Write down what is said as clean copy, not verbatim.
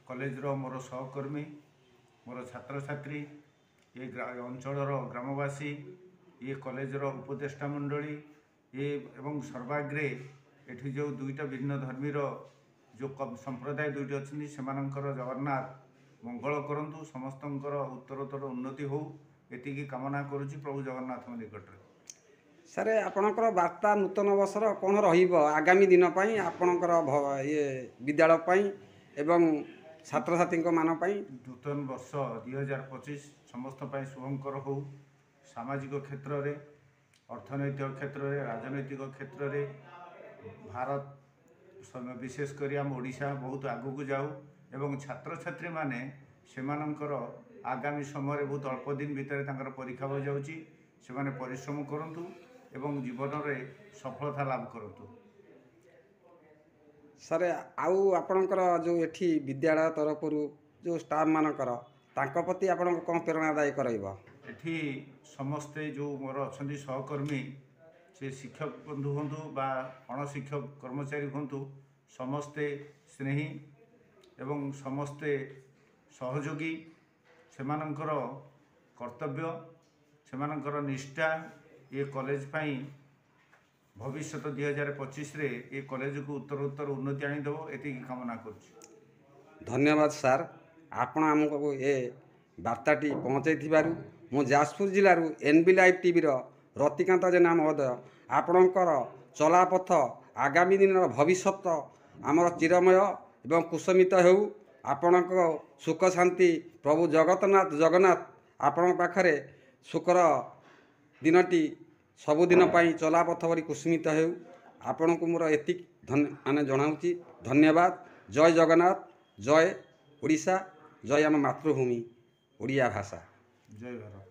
College रो मोर सहकर्मी मोर छात्र छात्री ये अंचल ग्रामवासी ये कॉलेज रो उपदेष्टा मंडली ये एवं सर्वाग्रे एठी जो दुईटा भिन्न धर्मी जो संप्रदाय दुईटी अच्छी से जगन्नाथ मंगल करंतु समस्तंकर उत्तरोत्तर उन्नति हो एतिकी कामना करुच्ची प्रभु जगन्नाथ निकट में। सर आपणकर वार्ता नूतन वर्षर कौन रगामी दिन आपणकर ये विद्यालय एवं छात्र छात्री मान नूतन वर्ष 2025 समस्त शुभंकर हो सामाजिक क्षेत्र में अर्थनैतिक क्षेत्र में राजनैतिक क्षेत्र में भारत विशेषकर आम ओडिशा बहुत आगू जाऊ एवं छात्र छात्री माने सेमानंकर आगामी समय बहुत अल्प दिन भितर परीक्षा हो जाउची से परिश्रम करंतु एवं जीवन में सफलता लाभ करतु। सर आउ आपणकर जो एठी विद्यालय तरफ जो स्टाफ मानकर तांको प्रति आपण कौन प्रेरणादायी करइबा एठी समस्ते जो मोर अच्छा सहकर्मी से शिक्षक बंधु हूँ बा अणशिक्षक कर्मचारी हूँ समस्ते स्नेही एवं समस्ते सहयोगी सेमानंकर कर्तव्य सेमानंकर निष्ठा ये कॉलेज पाई भविष्य 2025 रे ये कॉलेज को उत्तरोत्तर उन्नति आनीदेव ये कामना कर। धन्यवाद सर आपण आमको ये वार्ताटी पहुँचाई मु जाजपुर जिलूर NB live TV Ratikanta Jena महोदय आपणकर चलापथ आगामी दिन भविष्य आमर चिरमय एवं कुसमित हो आपण सुख शांति प्रभु जगन्नाथ आपण पाखरे सुखर दिनटी सबुदिन चलापथ भरी कुसुमित हो आपण को मोर एति माने जनाऊँगी। धन्यवाद। जय जगन्नाथ, जय ओडिशा, जय आम मातृभूमि ओडिया भाषा, जय भारत।